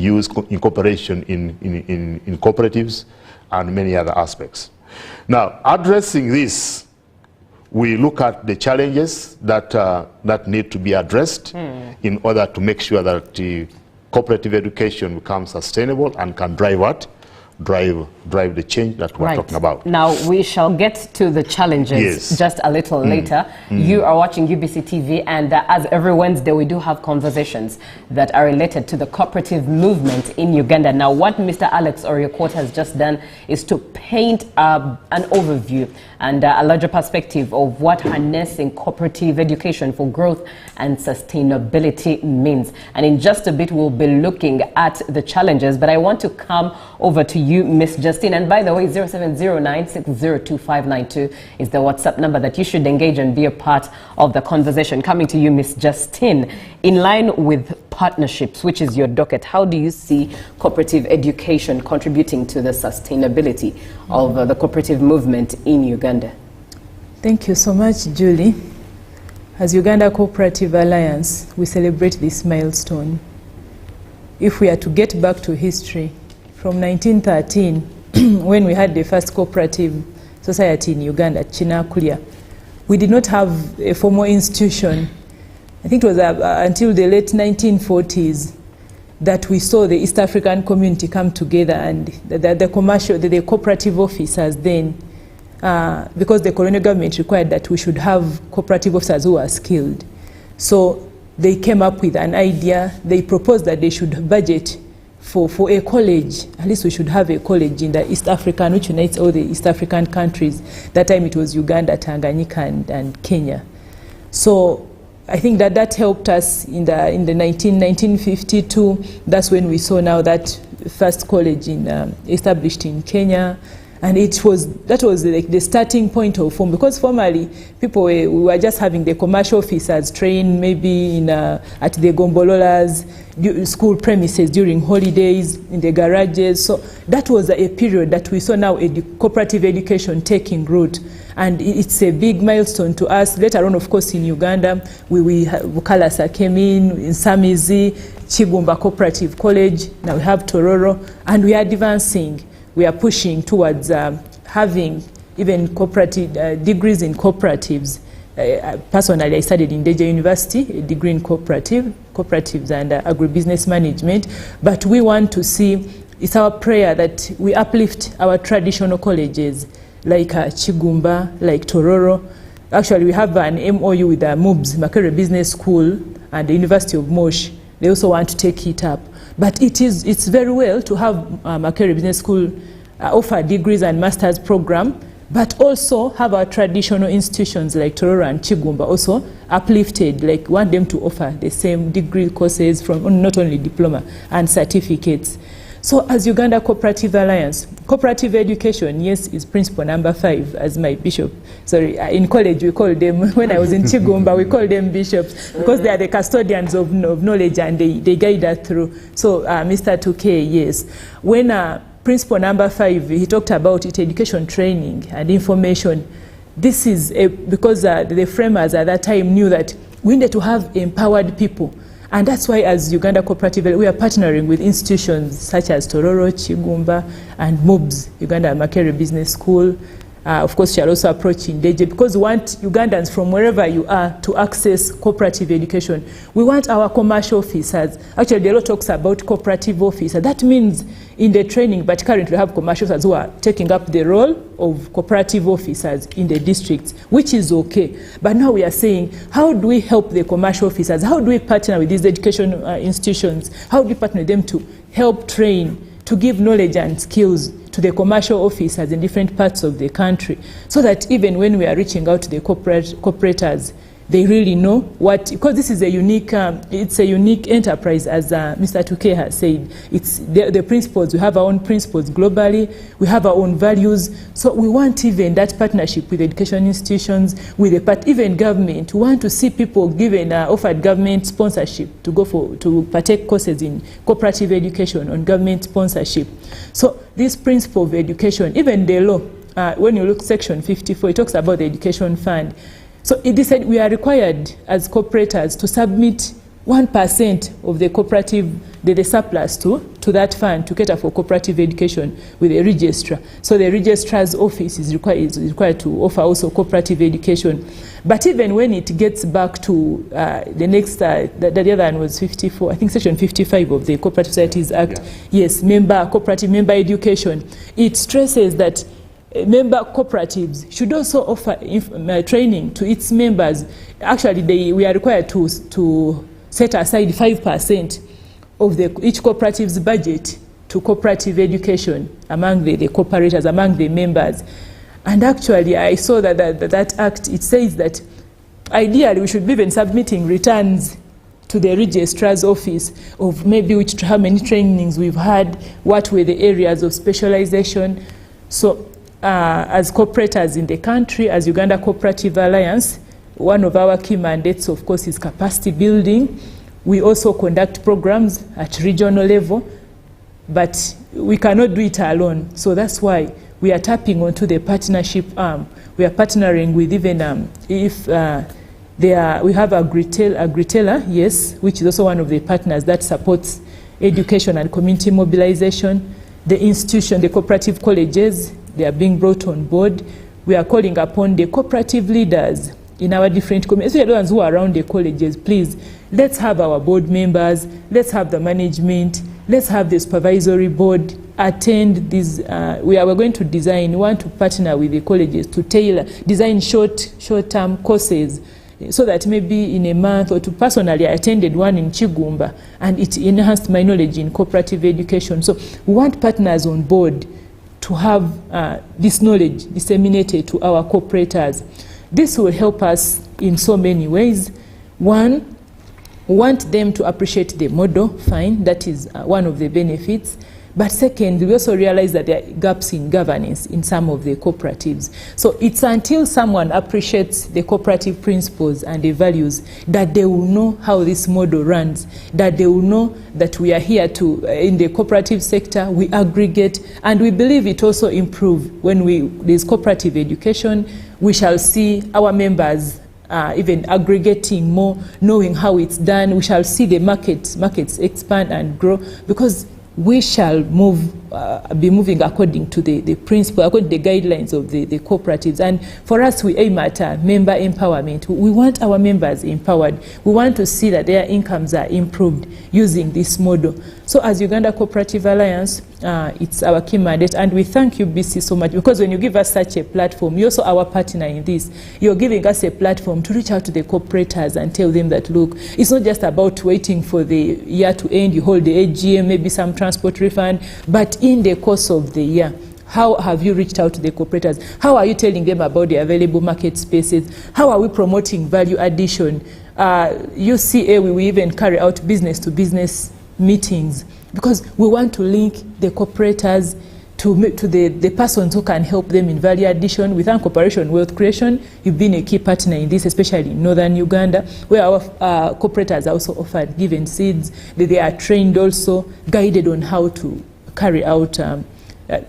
use incorporation in cooperatives and many other aspects. Now, addressing this, we look at the challenges that, that need to be addressed in order to make sure that cooperative education becomes sustainable and can drive what? Drive the change that we're talking about. Now, we shall get to the challenges just a little later. You are watching UBC TV, and as every Wednesday, we do have conversations that are related to the cooperative movement in Uganda. Now, what Mr. Alex Oriokot has just done is to paint an overview and a larger perspective of what harnessing cooperative education for growth and sustainability means. And in just a bit, we'll be looking at the challenges, but I want to come over to you, Miss Justine. And by the way, 0709602592 is the WhatsApp number that you should engage and be a part of the conversation. Coming to you, Miss Justine, in line with partnerships, which is your docket, how do you see cooperative education contributing to the sustainability of the cooperative movement in Uganda? Thank you so much, Julie. As Uganda Cooperative Alliance, we celebrate this milestone. If we are to get back to history, from 1913, when we had the first cooperative society in Uganda, Chinakulia, we did not have a formal institution. I think it was until the late 1940s that we saw the East African community come together, and the cooperative officers then, because the colonial government required that we should have cooperative officers who are skilled. So they came up with an idea. They proposed that they should budget for a college. At least we should have a college in the East African, which unites all the East African countries. That time it was Uganda, Tanganyika, and Kenya. So I think that helped us in the 1952. That's when we saw now that first college established in Kenya. And that was like the starting point of form, because formerly we were just having the commercial officers train maybe at the gombololas, school premises during holidays, in the garages. So that was a period that we saw now cooperative education taking root. And it's a big milestone to us. Later on, of course, in Uganda, Bukalasa came in Samizi, Chigumba Cooperative College, now we have Tororo, and we are advancing. We are pushing towards having even cooperative degrees in cooperatives. Personally, I studied in Deja University, a degree in cooperatives and agribusiness management. But we want to see, it's our prayer that we uplift our traditional colleges like Chigumba, like Tororo. Actually, we have an MOU with MUBS, Makerere Business School, and the University of Mosh. They also want to take it up. But it's very well to have Makerere Business School offer degrees and master's program, but also have our traditional institutions like Tororo and Chigumba also uplifted, like want them to offer the same degree courses from not only diploma and certificates. So as Uganda Cooperative Alliance, cooperative education, yes, is principle number 5, as my bishop. Sorry, in college we called them, when I was in Chigumba, we called them bishops, because they are the custodians of knowledge and they guide us through. So Mr. 2K, yes. When principle number 5, he talked about it, education, training, and information. This is because the framers at that time knew that we needed to have empowered people. And that's why as Uganda Cooperative, we are partnering with institutions such as Tororo, Chigumba, and MUBS, Uganda Makerere Business School. Of course, shall also approach in Deje, because we want Ugandans from wherever you are to access cooperative education. We want our commercial officers. Actually, the law talks about cooperative officers. That means in the training, but currently we have commercial officers who are taking up the role of cooperative officers in the districts, which is okay. But now we are saying, how do we help the commercial officers? How do we partner with these education institutions? How do we partner with them to help train, to give knowledge and skills to the commercial officers in different parts of the country, so that even when we are reaching out to the cooperators, they really know what, because this is a unique, it's a unique enterprise, as Mr. 2K has said. It's the principles, we have our own principles globally, we have our own values, so we want even that partnership with education institutions, with even government. We want to see people given, offered government sponsorship to to partake courses in cooperative education on government sponsorship. So this principle of education, even the law, when you look section 54, it talks about the education fund. So it is said we are required as cooperators to submit 1% of the cooperative the surplus to that fund to cater for cooperative education with the registrar. So the registrar's office is required to offer also cooperative education. But even when it gets back to the next, the other one was 54, I think section 55 of the Cooperative Societies Act, yes, cooperative member education, it stresses that member cooperatives should also offer training to its members. Actually, we are required to set aside 5% of each cooperative's budget to cooperative education among the cooperators, among the members. And actually, I saw that act, it says that ideally we should be even submitting returns to the registrar's office of maybe how many trainings we've had, what were the areas of specialization. So as cooperators in the country, as Uganda Cooperative Alliance, one of our key mandates, of course, is capacity building. We also conduct programs at regional level, but we cannot do it alone. So that's why we are tapping onto the partnership arm. We are partnering with even if we have Agritela, yes, which is also one of the partners that supports education and community mobilization. The institution, the cooperative colleges, they are being brought on board. We are calling upon the cooperative leaders in our different communities, especially the ones who are around the colleges. Please, let's have our board members, let's have the management, let's have the supervisory board attend these. We are going to design, we want to partner with the colleges to design short-term courses, so that maybe in a month or two. Personally, I attended one in Chigumba, and it enhanced my knowledge in cooperative education. So we want partners on board to have this knowledge disseminated to our cooperators. This will help us in so many ways. One, we want them to appreciate the model, fine, that is one of the benefits. But second, we also realize that there are gaps in governance in some of the cooperatives. So it's until someone appreciates the cooperative principles and the values that they will know how this model runs, that they will know that we are here to, in the cooperative sector, we aggregate, and we believe it also improves when there's cooperative education. We shall see our members even aggregating more, knowing how it's done. We shall see the markets expand and grow, because we shall be moving according to the principle, according to the guidelines of the cooperatives. And for us, we aim at member empowerment. We want our members empowered. We want to see that their incomes are improved using this model. So as Uganda Cooperative Alliance, it's our key mandate, and we thank you, BC, so much, because when you give us such a platform, you're also our partner in this. You're giving us a platform to reach out to the cooperators and tell them that, look, it's not just about waiting for the year to end, you hold the AGM, maybe some transport refund, but in the course of the year, how have you reached out to the cooperators? How are you telling them about the available market spaces? How are we promoting value addition? UCA, we even carry out business-to-business meetings, because we want to link the cooperators to the persons who can help them in value addition. With Cooperation Wealth Creation, you've been a key partner in this, especially in northern Uganda, where our cooperators are also offered given seeds. They are trained also, guided on how to carry out,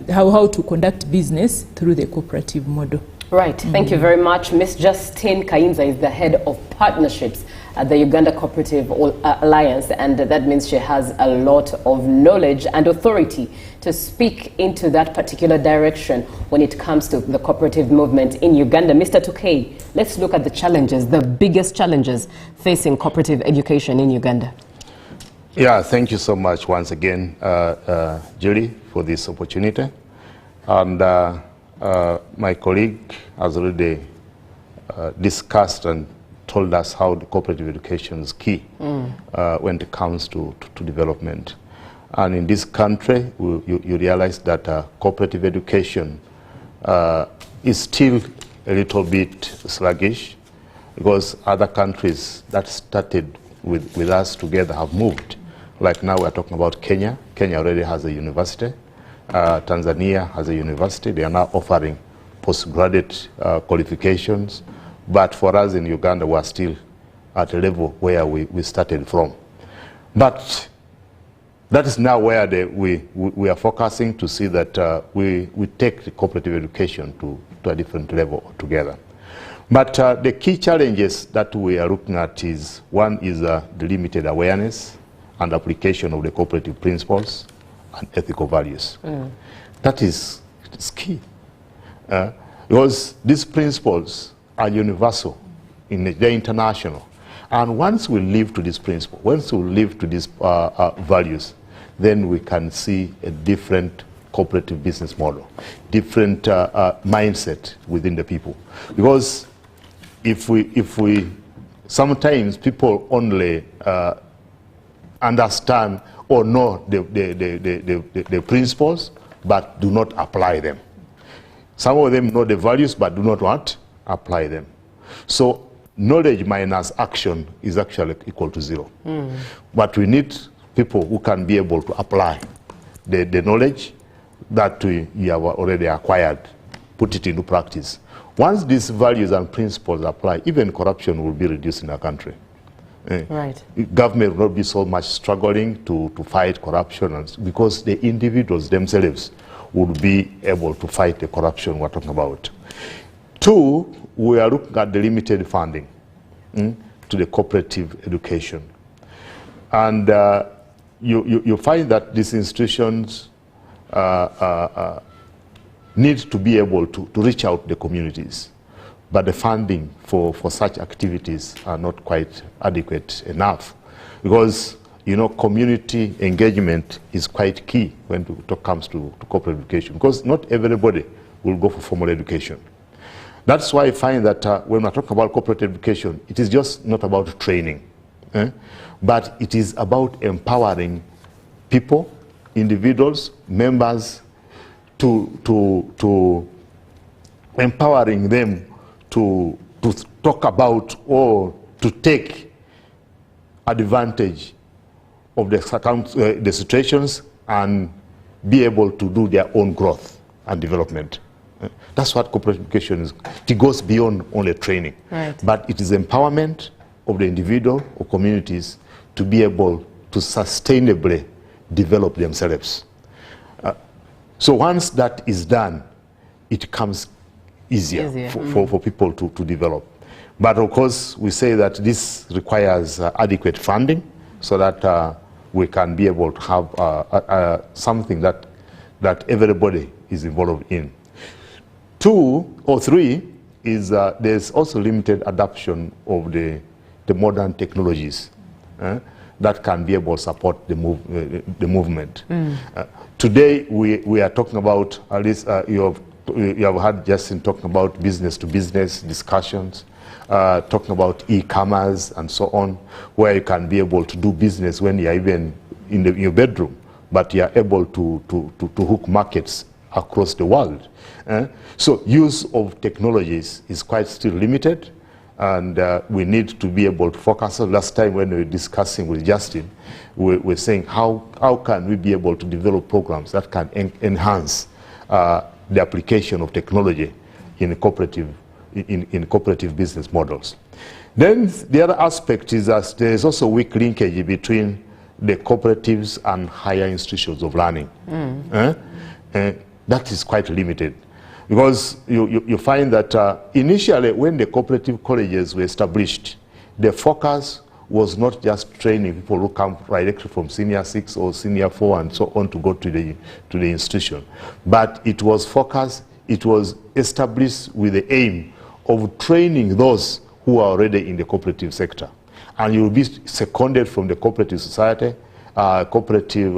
how to conduct business through the cooperative model. Right, thank you very much. Ms. Justine Kayinza is the head of partnerships at the Uganda Cooperative Alliance, and that means she has a lot of knowledge and authority to speak into that particular direction when it comes to the cooperative movement in Uganda. Mr. Tukey, let's look at the challenges, the biggest challenges facing cooperative education in Uganda. Yeah, thank you so much once again, Julie, for this opportunity. And my colleague has already discussed and told us how the cooperative education is key when it comes to development. And in this country, you realize that cooperative education is still a little bit sluggish, because other countries that started with us together have moved. Like now we're talking about Kenya. Kenya already has a university. Tanzania has a university. They are now offering postgraduate qualifications. But for us in Uganda, we're still at a level where we started from. But that is now where we are focusing to see that we take the cooperative education to a different level altogether. But the key challenges that we are looking at is, one is the limited awareness and application of the cooperative principles and ethical values. That is key. Because these principles are universal, they're international. And once we live to this principle, once we live to these values, then we can see a different cooperative business model, different mindset within the people. Because if we sometimes people only understand or know the principles, but do not apply them. Some of them know the values, but do not want apply them. So knowledge minus action is actually equal to zero. But we need people who can be able to apply the knowledge that we have already acquired, put it into practice. Once these values and principles apply, even corruption will be reduced in our country. Right. Government will not be so much struggling to fight corruption, because the individuals themselves would be able to fight the corruption we're talking about. Two, we are looking at the limited funding to the cooperative education. And you find that these institutions need to be able to reach out to the communities. But the funding for such activities are not quite adequate enough. Because, you know, community engagement is quite key when it comes to corporate education. Because not everybody will go for formal education. That's why I find that when I talk about corporate education, it is just not about training. But it is about empowering people, individuals, members, to empowering them to talk about or to take advantage of the situations and be able to do their own growth and development. That's what corporate education is. It goes beyond only training. Right. But it is empowerment of the individual or communities to be able to sustainably develop themselves. So once that is done, it becomes easier. For people to develop. But of course, we say that this requires adequate funding so that we can be able to have something that everybody is involved in. 2 or 3 is there's also limited adoption of the modern technologies that can be able to support the movement. Today, we are talking about, at least you have heard Justin talking about business-to-business discussions, talking about e-commerce and so on, where you can be able to do business when you're even in your bedroom, but you're able to hook markets across the world. So use of technologies is quite still limited, and we need to be able to focus. So last time when we were discussing with Justin, we were saying how can we be able to develop programs that can enhance the application of technology in cooperative business models. Then the other aspect is that there is also weak linkage between the cooperatives and higher institutions of learning. That is quite limited. Because you find that initially when the cooperative colleges were established, the focus was not just training people who come directly from senior 6 or senior 4 and so on to go to the institution. But it was focused, it was established with the aim of training those who are already in the cooperative sector. And you will be seconded from the cooperative society, cooperative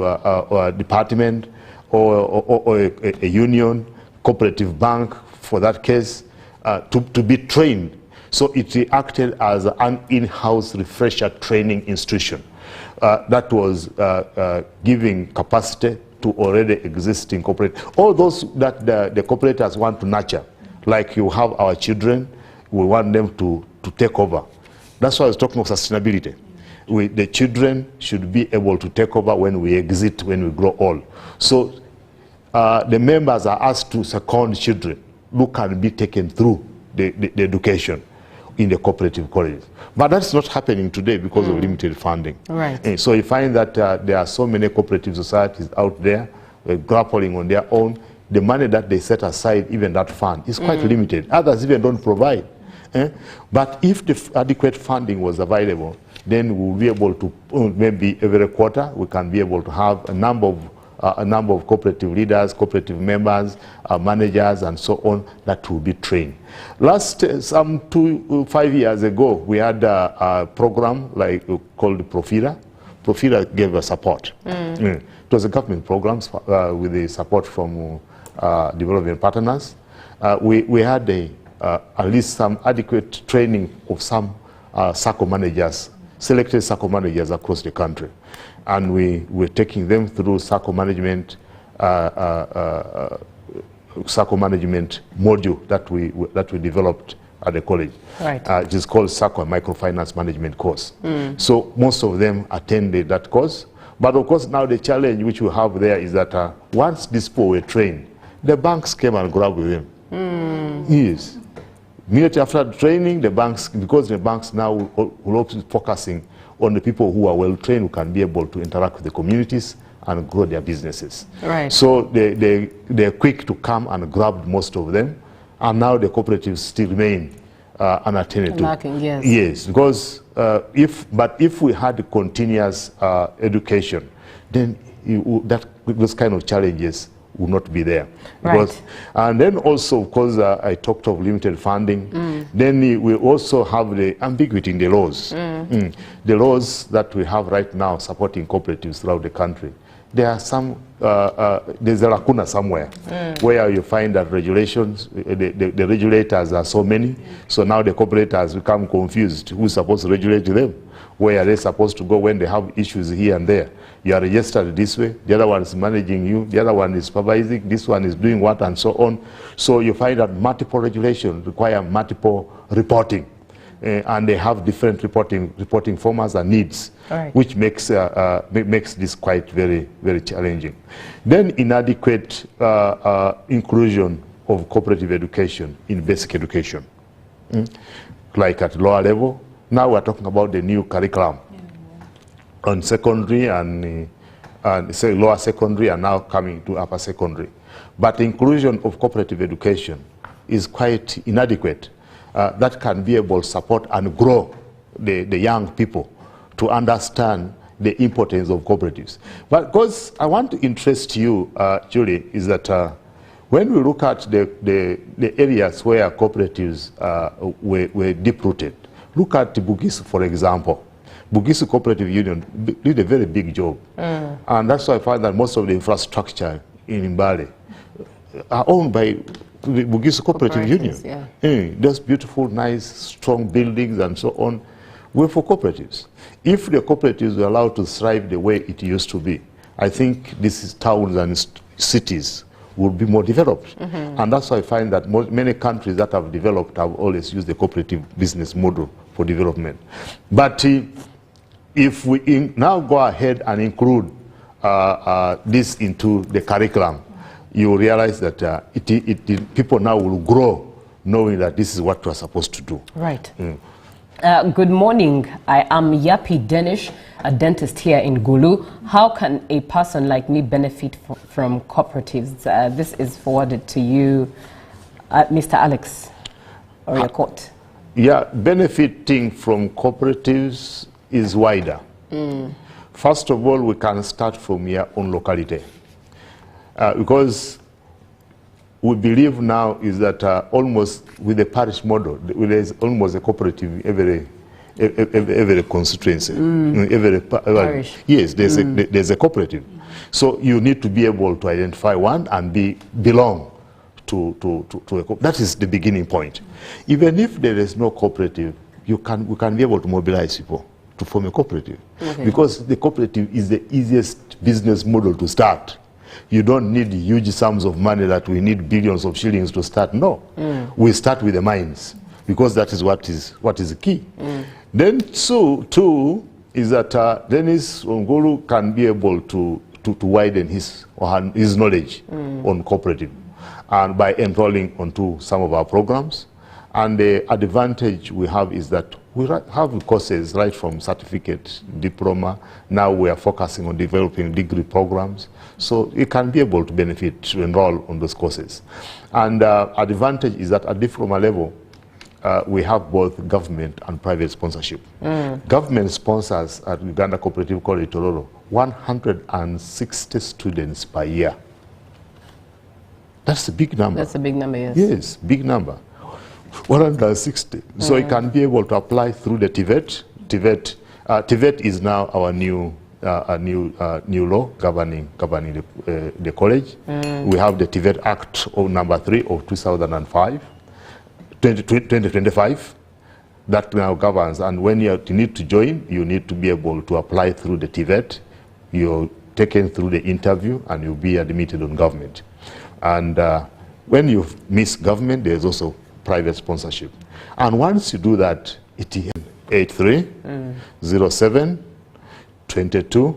department, or a union, cooperative bank, for that case, to be trained. So it acted as an in-house refresher training institution that was giving capacity to already existing corporate. All those that the cooperators want to nurture, like you have our children, we want them to take over. That's why I was talking of sustainability. The children should be able to take over when we exit, when we grow old. So the members are asked to second children who can be taken through the education in the cooperative colleges. But that's not happening today because of limited funding. Right. And so you find that there are so many cooperative societies out there grappling on their own. The money that they set aside, even that fund, is quite limited. Others even don't provide. But if the adequate funding was available, then we'll be able to, maybe every quarter, we can be able to have a number of cooperative leaders, cooperative members, managers, and so on that will be trained. Some 5 years ago, we had a program called Profira. Profira gave us support. It was a government program with the support from development partners. We had at least some adequate training of some SACCO managers, selected SACCO managers across the country. And we were taking them through SACCO management module that we developed at the college. Right. It is called SACCO Microfinance Management course. So most of them attended that course. But of course now the challenge which we have there is that once these people were trained, the banks came and grabbed with them. Yes. Immediately after training, the banks, because the banks now will be focusing on the people who are well trained, who can be able to interact with the communities and grow their businesses. Right. So they're quick to come and grab most of them, and now the cooperatives still remain unattended to. Lacking, yes. Yes, because if we had continuous education, then those kind of challenges will not be there. Right. And then also, because I talked of limited funding, then we also have the ambiguity in the laws. The laws that we have right now supporting cooperatives throughout the country, there are some, there's a lacuna somewhere where you find that regulations, the regulators are so many, so now the cooperators become confused. Who's supposed to regulate them? Where are they supposed to go when they have issues here and there? You are registered this way, the other one is managing you, the other one is supervising, this one is doing what, and so on. So you find that multiple regulations require multiple reporting. And they have different reporting formats and needs, right, which makes this quite very, very challenging. Then inadequate inclusion of cooperative education in basic education, like at lower level. Now we're talking about the new curriculum on secondary and say lower secondary, and now coming to upper secondary. But the inclusion of cooperative education is quite inadequate. That can be able to support and grow the young people to understand the importance of cooperatives. But because I want to interest you, Julie, is that when we look at the areas where cooperatives were deep-rooted, look at Bugisu, for example. Bugisu Cooperative Union did a very big job. And that's why I find that most of the infrastructure in Mbale are owned by the Bugisu Cooperative Union. Yeah. Those beautiful, nice, strong buildings and so on were for cooperatives. If the cooperatives were allowed to thrive the way it used to be, I think these towns and cities would be more developed. And that's why I find that many countries that have developed have always used the cooperative business model for development. But if we now go ahead and include this into the curriculum, you realize that people now will grow knowing that this is what we're supposed to do. Right. Good morning. I am Yapi Denish, a dentist here in Gulu. How can a person like me benefit from cooperatives? This is forwarded to you, Mr. Alex Oriakot. Yeah, benefiting from cooperatives is wider. First of all, we can start from your own locality. Because we believe now is that almost with the parish model, there is almost a cooperative every constituency. Every parish. Yes, there's a cooperative. So you need to be able to identify one and belong to a cooperative. That is the beginning point. Even if there is no cooperative, we can be able to mobilize people to form a cooperative. Because the cooperative is the easiest business model to start. You don't need huge sums of money that we need billions of shillings to start. No, we start with the minds, because that is what is key. Then two is that Dennis Ongolu can be able to widen his knowledge on cooperative, and by enrolling onto some of our programs. And the advantage we have is that we have courses right from certificate, diploma. Now we are focusing on developing degree programs. So you can be able to benefit to enroll on those courses. And advantage is that at diploma level, we have both government and private sponsorship. Government sponsors at Uganda Cooperative College Tororo 160 students per year. That's a big number. That's a big number, yes. Yes, big number. 160. So you can be able to apply through the TVET. TVET is now our new law governing the college. We have the TVET Act of number 3 of 2025 that now governs, and when you need to join, you need to be able to apply through the TVET. You're taken through the interview and you'll be admitted on government. And when you miss government, there's also private sponsorship. And once you do that, ETN 83 07 22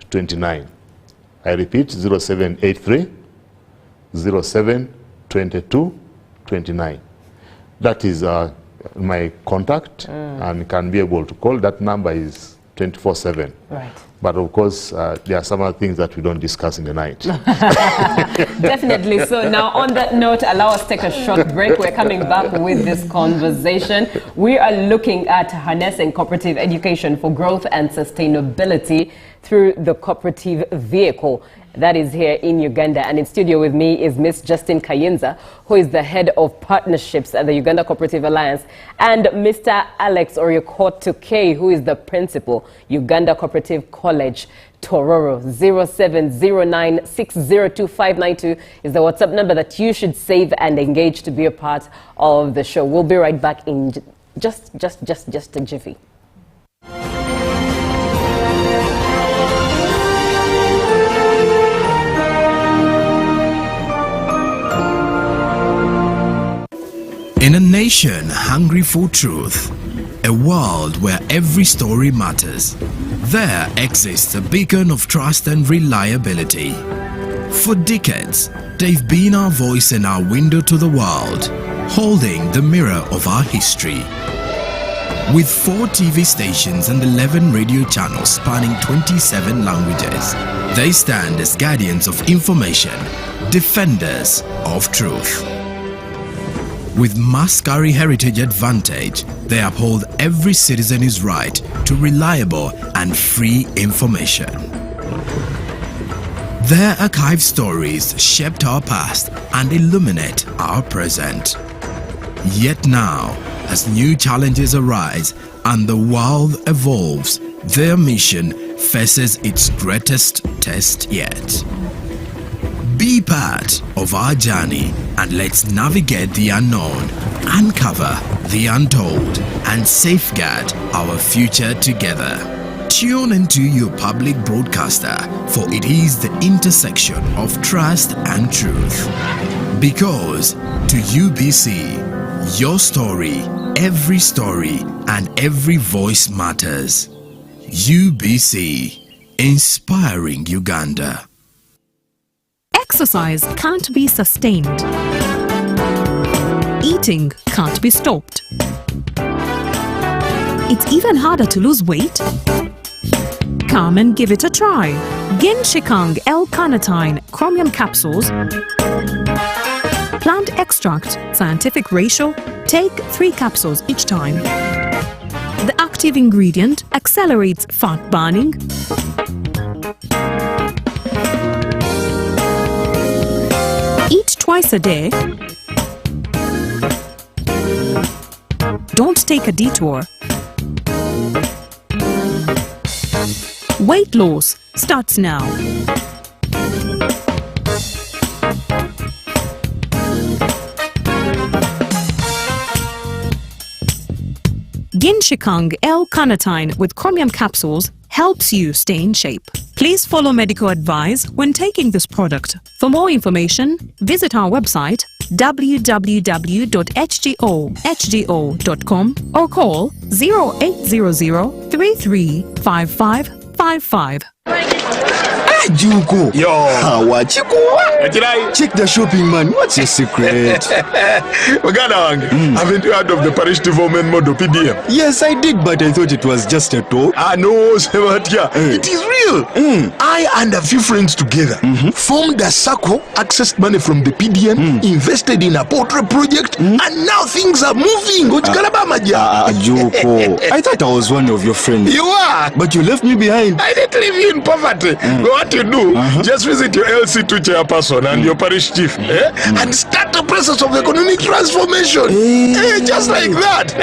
29. I repeat, 0783 07 22 29. That is my contact, and can be able to call. That number is 24/7. Right. But of course, there are some other things that we don't discuss in the night. Definitely. So now on that note, allow us to take a short break. We're coming back with this conversation. We are looking at harnessing cooperative education for growth and sustainability through the cooperative vehicle. That is here in Uganda. And in studio with me is Miss Justine Kayinza, who is the head of partnerships at the Uganda Cooperative Alliance, and Mr. Alex Oriokotuke, who is the principal, Uganda Cooperative College, Tororo. 0709602592 is the WhatsApp number that you should save and engage to be a part of the show. We'll be right back in just a jiffy. In a nation hungry for truth, a world where every story matters, there exists a beacon of trust and reliability. For decades, they've been our voice and our window to the world, holding the mirror of our history. With 4 TV stations and 11 radio channels spanning 27 languages, they stand as guardians of information, defenders of truth. With Mascari Heritage Advantage, they uphold every citizen's right to reliable and free information. Their archive stories shaped our past and illuminate our present. Yet now, as new challenges arise and the world evolves, their mission faces its greatest test yet. Be part of our journey and let's navigate the unknown, uncover the untold, and safeguard our future together. Tune into your public broadcaster, for it is the intersection of trust and truth. Because to UBC, your story, and every voice matters. UBC, inspiring Uganda. Exercise can't be sustained. Eating can't be stopped. It's even harder to lose weight. Come and give it a try. Genshikang L-carnitine chromium capsules. Plant extract, scientific ratio. Take 3 capsules each time. The active ingredient accelerates fat burning. Eat twice a day. Don't take a detour. Weight loss starts now. Genshikang L-carnitine with chromium capsules helps you stay in shape. Please follow medical advice when taking this product. For more information, visit our website www.hgo.com or call 0800 335555. Juko. Yo. Check the shopping, man. What's your secret? Haven't you heard of the parish development model, PDM? Yes, I did, but I thought it was just a talk. No, Sematia. It is real. I and a few friends together formed a circle, accessed money from the PDM, invested in a poultry project, and now things are moving. Juko, I thought I was one of your friends. You are. But you left me behind. I didn't leave you in poverty. What you do, just visit your LC2 chairperson and your parish chief and start the process of economic transformation. Just like that.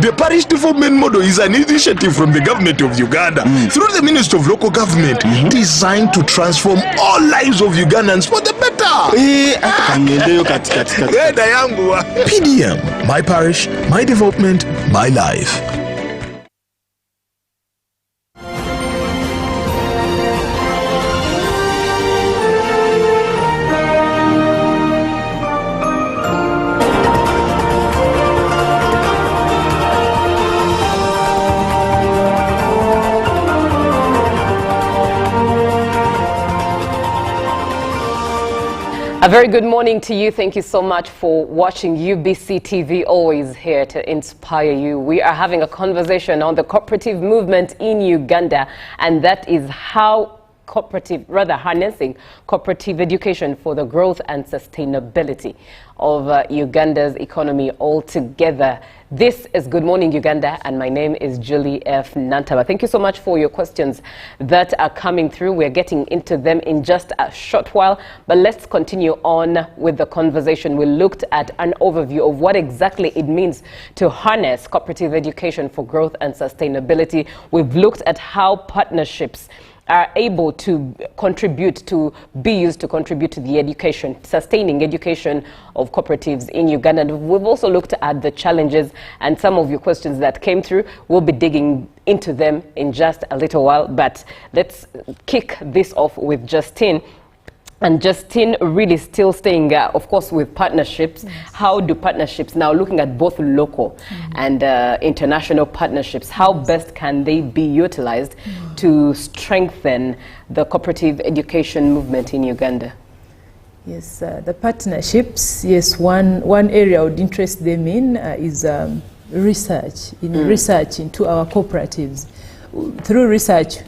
The parish development model is an initiative from the government of Uganda through the Ministry of Local Government designed to transform all lives of Ugandans for the better. PDM, my parish, my development, my life. A very good morning to you. Thank you so much for watching UBC TV, always here to inspire you. We are having a conversation on the cooperative movement in Uganda, and that is how harnessing cooperative education for the growth and sustainability of Uganda's economy altogether. This is Good Morning Uganda, and my name is Julie F. Nantaba. Thank you so much for your questions that are coming through. We're getting into them in just a short while, but let's continue on with the conversation. We looked at an overview of what exactly it means to harness cooperative education for growth and sustainability. We've looked at how partnerships are able to be used to contribute to the education, sustaining education of cooperatives in Uganda. And we've also looked at the challenges and some of your questions that came through. We'll be digging into them in just a little while, but let's kick this off with Justine. And Justine, really still staying, of course, with partnerships. Yes. How do partnerships, now looking at both local and international partnerships, how best can they be utilized to strengthen the cooperative education movement in Uganda? Yes, the partnerships, yes, one area I would interest them in is research into our cooperatives. Through research,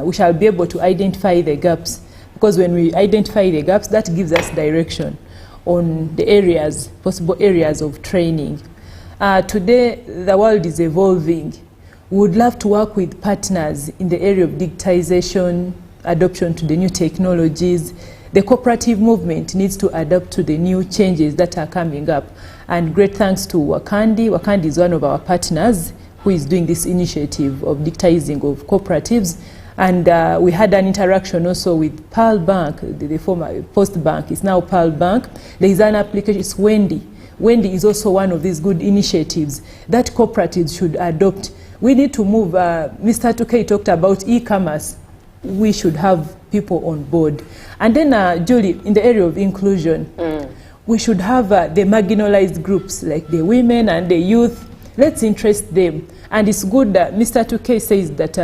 we shall be able to identify the gaps. Because when we identify the gaps, that gives us direction on the areas, possible areas of training. Today, the world is evolving. We would love to work with partners in the area of digitization, adoption to the new technologies. The cooperative movement needs to adapt to the new changes that are coming up. And great thanks to Wakandi. Wakandi is one of our partners who is doing this initiative of digitizing of cooperatives. And we had an interaction also with Pearl Bank, the former Post Bank. It's now Pearl Bank. There is an application, it's Wendy. Wendy is also one of these good initiatives that cooperatives should adopt. We need to move, Mr. Tukey talked about e-commerce. We should have people on board. And then, Julie, in the area of inclusion, we should have the marginalized groups like the women and the youth. Let's interest them. And it's good that Mr. Tukey says that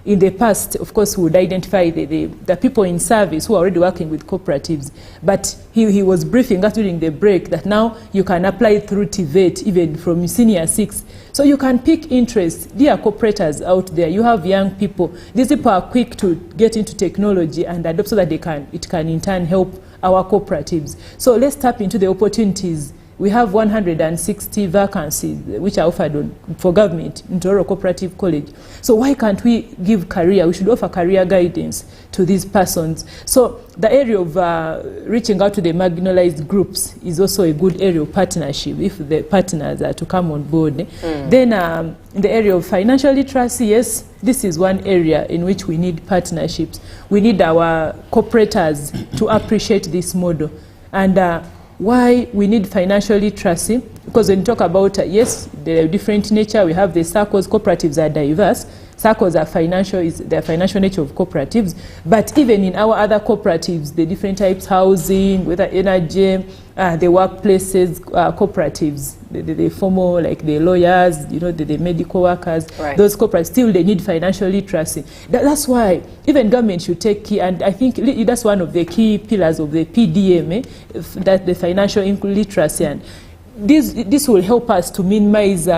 in the past, of course, we would identify the people in service who are already working with cooperatives. But he was briefing us during the break that now you can apply through TVET, even from senior 6. So you can pick interest. Dear cooperators out there, you have young people. These people are quick to get into technology and adopt so that it can in turn help our cooperatives. So let's tap into the opportunities. We have 160 vacancies which are offered for government in Toro Cooperative College. So why can't we give career? We should offer career guidance to these persons. So the area of reaching out to the marginalized groups is also a good area of partnership if the partners are to come on board. Then in the area of financial literacy, yes, this is one area in which we need partnerships. We need our cooperators to appreciate this model. And why we need financial literacy, because when you talk about, yes, the different nature, we have the circles, cooperatives are diverse, SACCOs are financial, the financial nature of cooperatives. But even in our other cooperatives, the different types, housing, whether energy, the workplaces, cooperatives, the formal, like the lawyers, you know, the medical workers, right. Those cooperatives, still they need financial literacy. That's why even government should take key, and I think that's one of the key pillars of the PDM, that the financial literacy, and this will help us to minimize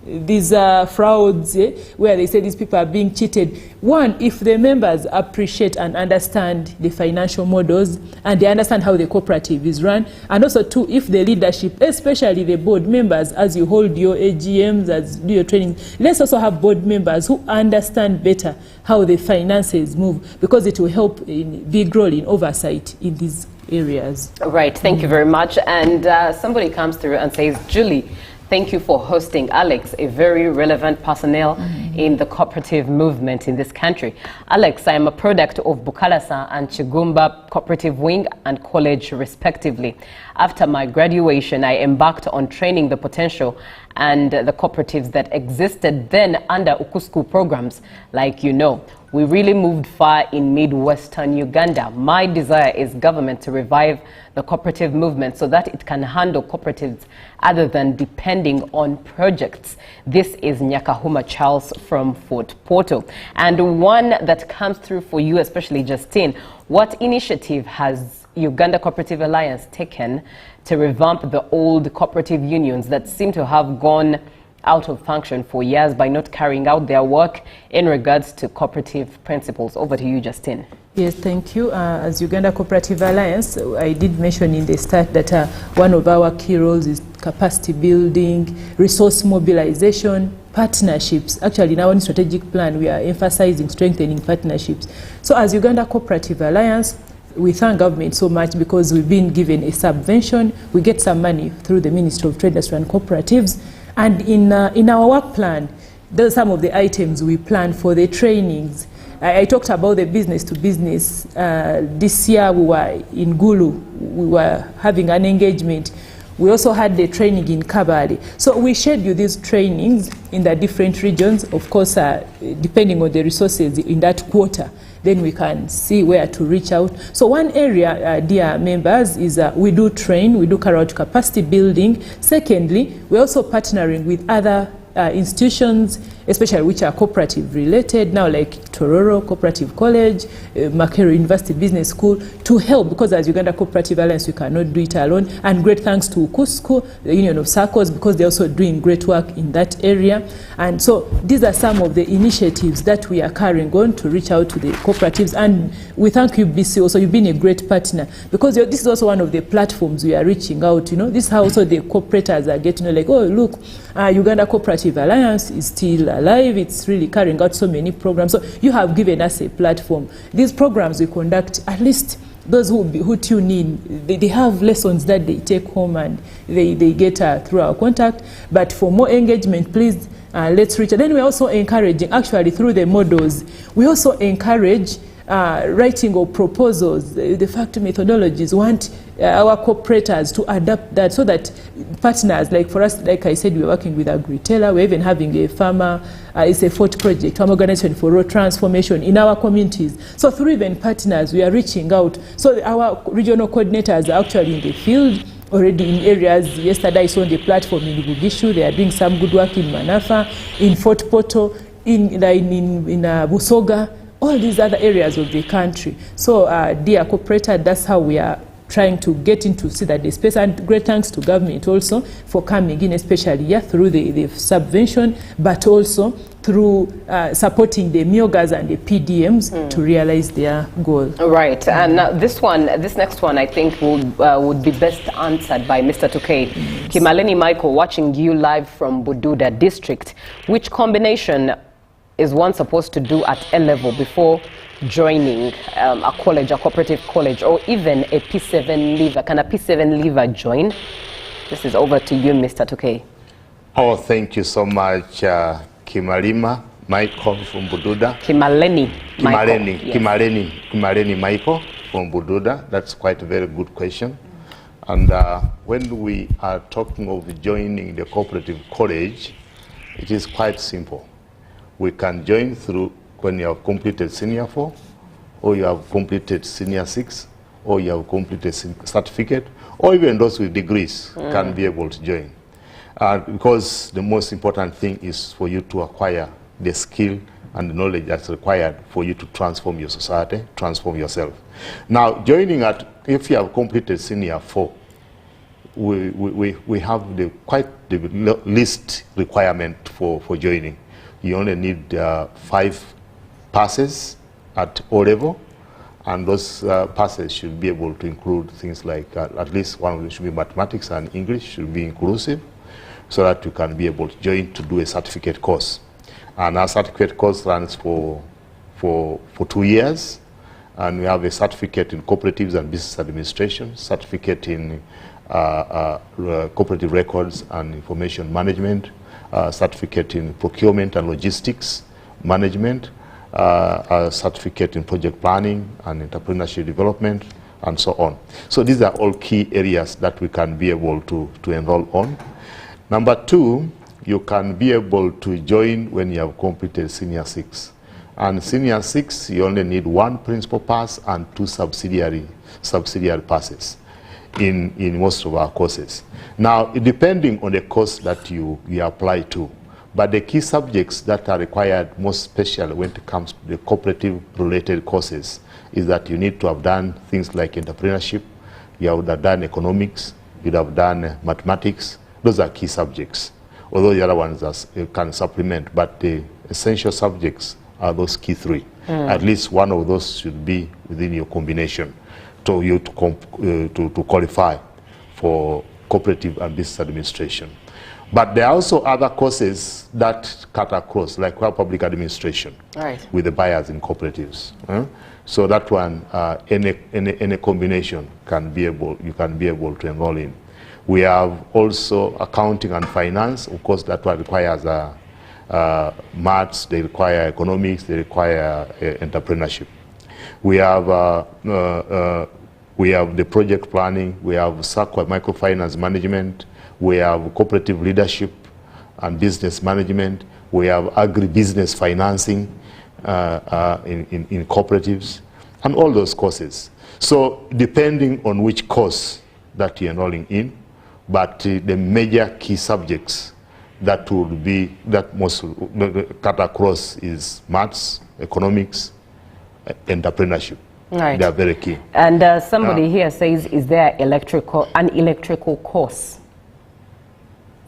these frauds, where they say these people are being cheated. One, if the members appreciate and understand the financial models and they understand how the cooperative is run, and also two, if the leadership, especially the board members, as you hold your AGMs, as do your training, let's also have board members who understand better how the finances move, because it will help in big role in oversight in these areas. Right, thank you very much. And somebody comes through and says, Julie, thank you for hosting Alex, a very relevant personnel in the cooperative movement in this country. Alex, I am a product of Bukalasa and Chigumba Cooperative Wing and College, respectively. After my graduation, I embarked on training the potential and the cooperatives that existed then under Ukusku programs, like you know. We really moved far in mid-western Uganda. My desire is government to revive the cooperative movement so that it can handle cooperatives other than depending on projects. This is Nyakahuma Charles from Fort Portal. And one that comes through for you, especially Justine, what initiative has Uganda Cooperative Alliance taken to revamp the old cooperative unions that seem to have gone out of function for years by not carrying out their work in regards to cooperative principles? Over to you, Justine. Yes, thank you. As Uganda Cooperative Alliance, I did mention in the start that one of our key roles is capacity building, resource mobilization, partnerships. Actually, in our strategic plan, we are emphasizing strengthening partnerships. So as Uganda Cooperative Alliance, we thank government so much because we've been given a subvention. We get some money through the Ministry of Trade, Industry and Cooperatives. And in our work plan, those are some of the items we plan for the trainings. I talked about the business to business. This year we were in Gulu. We were having an engagement. We also had the training in Kabale. So we schedule these trainings in the different regions, of course, depending on the resources in that quarter. Then we can see where to reach out. So one area, dear members, is we do train, we do carry out capacity building. Secondly, we're also partnering with other institutions, especially which are cooperative related, now like Tororo Cooperative College, Makere University Business School, to help, because as Uganda Cooperative Alliance, we cannot do it alone. And great thanks to Ukusku, the Union of SACCOs, because they're also doing great work in that area. And so these are some of the initiatives that we are carrying on to reach out to the cooperatives. And we thank UBC also. You've been a great partner, because this is also one of the platforms we are reaching out. You know, this is how also the cooperators are getting, like, oh, look, Uganda Cooperative Alliance is still alive. It's really carrying out so many programs. So you have given us a platform. These programs we conduct, at least those who tune in, they have lessons that they take home and they get through our contact. But for more engagement, please, let's reach out. Then we're also encouraging, actually through the models, we also encourage writing of proposals, the factory methodologies. We want our cooperators to adapt that so that partners, like for us, like I said, we're working with Agritela. We're even having a farmer, it's a FORT project, Farm Organization for Rural Transformation in our communities. So through even partners, we are reaching out. So our regional coordinators are actually in the field already in areas. Yesterday I saw on the platform in Bugishu, they are doing some good work in Manafa, in Fort Portal, in Busoga, all these other areas of the country. So dear cooperator, that's how we are trying to get into see that the space. And great thanks to government also for coming in, especially through the subvention, but also through supporting the MIOGAs and the PDMs to realize their goal. Right, and now this next one, I think would be best answered by Mr. Tukei. Yes. Kimaleni Michael, watching you live from Bududa district. Which combination is one supposed to do at A level before joining a college, a cooperative college, or even a P7 leaver? Can a P7 leaver join? This is over to you, Mr. Tukei. Oh, thank you so much, Kimalima Michael from Bududa. Kimaleni Michael from Bududa. That's quite a very good question. And when we are talking of joining the cooperative college, it is quite simple. We can join through when you have completed senior 4, or you have completed senior 6, or you have completed certificate, or even those with degrees can be able to join. Because the most important thing is for you to acquire the skill and the knowledge that's required for you to transform your society, transform yourself. Now, joining if you have completed senior 4, we have quite the least requirement for joining. You only need 5 passes at O level, and those passes should be able to include things like at least one of them should be mathematics and English should be inclusive, so that you can be able to join to do a certificate course. And our certificate course runs for 2 years, and we have a certificate in cooperatives and business administration, certificate in cooperative records and information management, certificate in procurement and logistics management, a certificate in project planning and entrepreneurship development, and so on. So these are all key areas that we can be able to enroll on. Number 2, you can be able to join when you have completed senior 6. And senior 6, you only need 1 principal pass and 2 subsidiary passes in most of our courses. Now, depending on the course that you apply to, but the key subjects that are required most especially when it comes to the cooperative-related courses is that you need to have done things like entrepreneurship, you would have done economics, you'd have done mathematics. Those are key subjects, although the other ones can supplement, but the essential subjects are those key 3. At least one of those should be within your combination to you to qualify for cooperative and business administration. But there are also other courses that cut across, like public administration, with the buyers in cooperatives. So that one, any combination you can be able to enroll in. We have also accounting and finance. Of course, that one requires maths, they require economics, they require entrepreneurship. We have the project planning, we have microfinance management, we have cooperative leadership and business management, we have agribusiness financing in cooperatives, and all those courses. So depending on which course that you're enrolling in, but the major key subjects that most cut across is maths, economics, entrepreneurship. They are very key. And somebody here says, is there an electrical course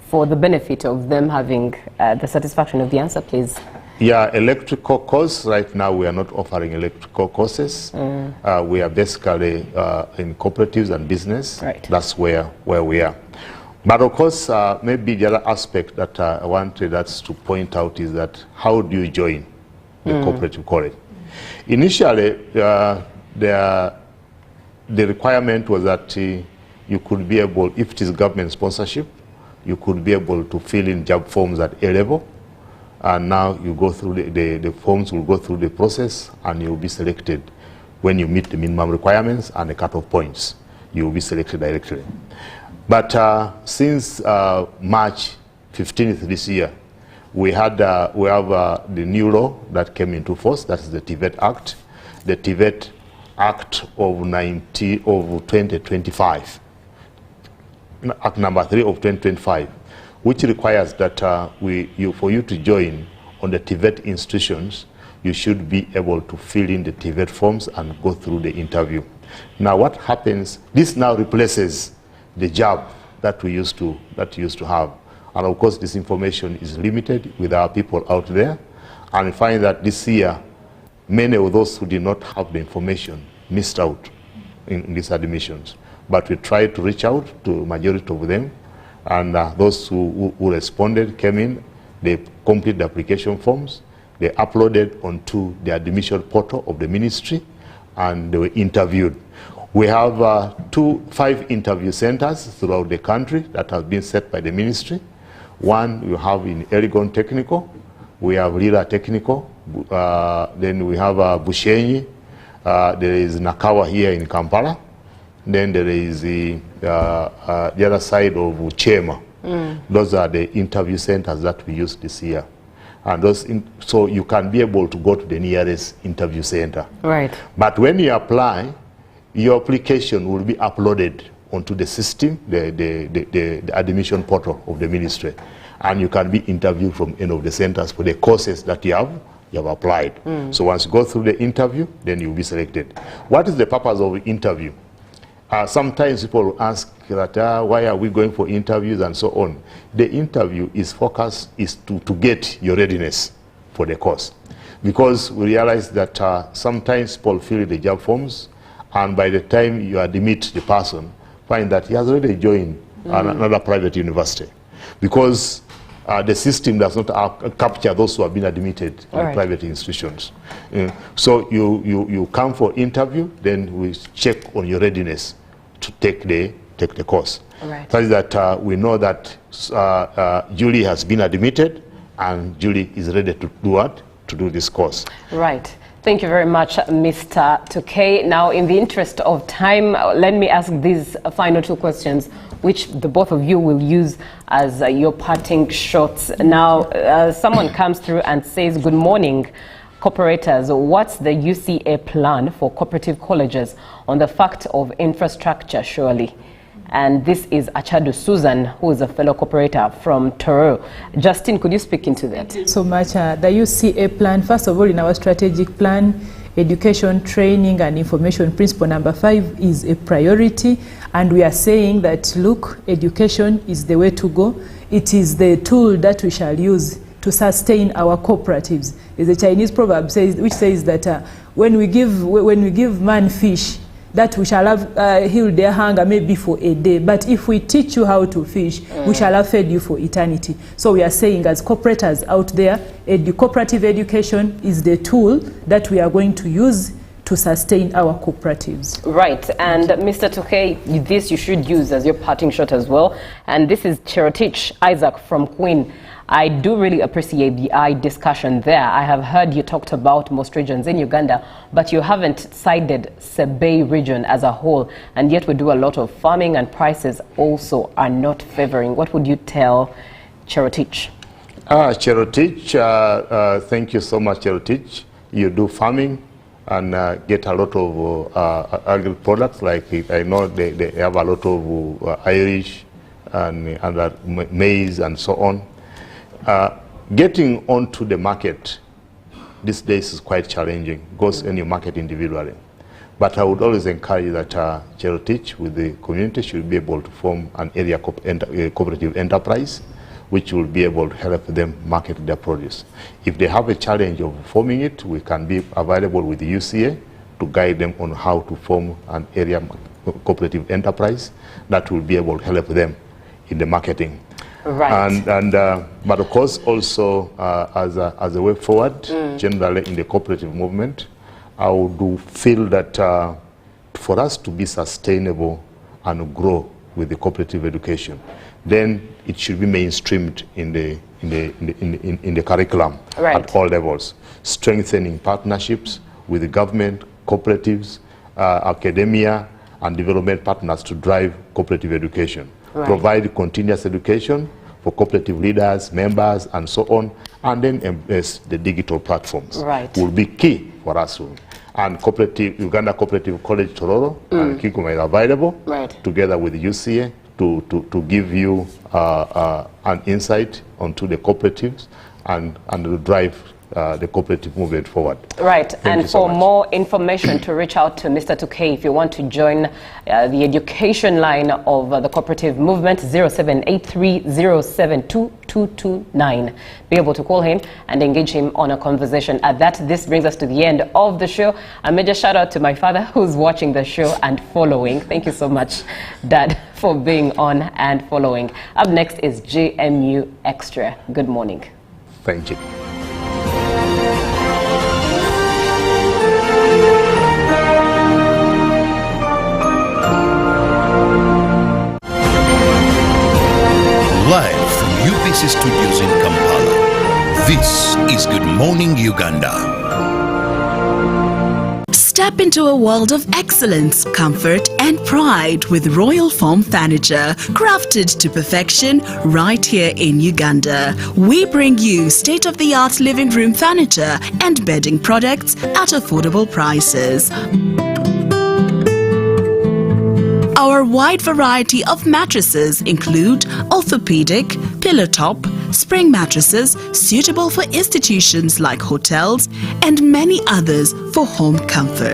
for the benefit of them having the satisfaction of the answer, please? Yeah, electrical course. Right now we are not offering electrical courses. We are basically in cooperatives and business. That's where we are. But of course, maybe the other aspect that I wanted us to point out is that how do you join the cooperative college? Initially, the requirement was that you could be able, if it is government sponsorship, you could be able to fill in job forms at A level, and now you go through the forms will go through the process, and you will be selected when you meet the minimum requirements and the cutoff points. You will be selected directly. But since March 15th this year, we have the new law that came into force. That is the TVET Act, the TVET Act of 2025, Act number 3 of 2025, which requires that for you to join on the TVET institutions, you should be able to fill in the TVET forms and go through the interview. Now, what happens? This now replaces the job that we used to have. And of course, this information is limited with our people out there. And we find that this year, many of those who did not have the information missed out in these admissions. But we tried to reach out to majority of them. And those who responded came in, they completed the application forms, they uploaded onto the admission portal of the ministry, and they were interviewed. We have 5 interview centers throughout the country that have been set by the ministry. One we have in Elgon Technical, we have Lila Technical, then we have Bushenyi, there is Nakawa here in Kampala, then there is the other side of Uchema. Those are the interview centers that we used this year. And so you can be able to go to the nearest interview center. Right. But when you apply, your application will be uploaded onto the system, the admission portal of the ministry. And you can be interviewed from any of the centers for the courses that you have applied. So once you go through the interview, then you'll be selected. What is the purpose of the interview? Sometimes people ask that, why are we going for interviews and so on. The interview is to get your readiness for the course. Because we realize that sometimes people fill the job forms, and by the time you admit the person, find that he has already joined another private university. Because the system does not capture those who have been admitted in private institutions. So you come for interview, then we check on your readiness to take the course. Right. Such that we know that Julie has been admitted and Julie is ready to do what? To do this course. Right. Thank you very much, Mr. Tukey. Now, in the interest of time, let me ask these final two questions, which the both of you will use as your parting shots. Now, someone comes through and says, good morning, cooperators. What's the UCA plan for cooperative colleges on the fact of infrastructure, surely? And this is Achadu Susan, who is a fellow cooperator from Toro. Justin, could you speak into that? Thank you so much. The UCA plan, first of all, in our strategic plan, education, training, and information principle number 5 is a priority. And we are saying that, look, education is the way to go. It is the tool that we shall use to sustain our cooperatives. There's a Chinese proverb which says that when we give man fish, that we shall have healed their hunger maybe for a day. But if we teach you how to fish, we shall have fed you for eternity. So we are saying, as cooperators out there, cooperative education is the tool that we are going to use to sustain our cooperatives. Right. And Mr. Tukey, this you should use as your parting shot as well. And this is Cherotich Isaac from Queen. I do really appreciate the discussion there. I have heard you talked about most regions in Uganda, but you haven't cited Sebei region as a whole, and yet we do a lot of farming and prices also are not favoring. What would you tell Cherotich? Cherotich, thank you so much, Cherotich. You do farming and get a lot of agri products, like I know they have a lot of Irish and maize and so on. Getting onto the market these days is quite challenging, goes when you market individually. But I would always encourage that Cherotich with the community should be able to form an area cooperative enterprise, which will be able to help them market their produce. If they have a challenge of forming it, we can be available with the UCA to guide them on how to form an area cooperative enterprise that will be able to help them in the marketing. Right. But of course, also as a way forward, generally in the cooperative movement, I would feel that for us to be sustainable and grow with the cooperative education, then it should be mainstreamed in the curriculum at all levels, strengthening partnerships with the government, cooperatives, academia, and development partners to drive cooperative education. Provide continuous education for cooperative leaders, members, and so on, and then embrace the digital platforms. Will be key for us. And Uganda Cooperative College Tororo and Kikuma is available together with UCA to give you an insight onto the cooperatives and to drive the cooperative movement forward. Right. Thank and for more information, to reach out to Mr. Tukey if you want to join the education line of the cooperative movement, 0783072229. Be able to call him and engage him on a conversation. At that, this brings us to the end of the show. A major shout out to my father who's watching the show and following. Thank you so much, Dad, for being on and following. Up next is JMU Extra. Good morning. Thank you. Live from UBC Studios in Kampala, this is Good Morning Uganda. Step into a world of excellence, comfort and pride with Royal Foam Furniture, crafted to perfection right here in Uganda. We bring you state-of-the-art living room furniture and bedding products at affordable prices. Our wide variety of mattresses include orthopedic, pillow top, spring mattresses suitable for institutions like hotels and many others for home comfort.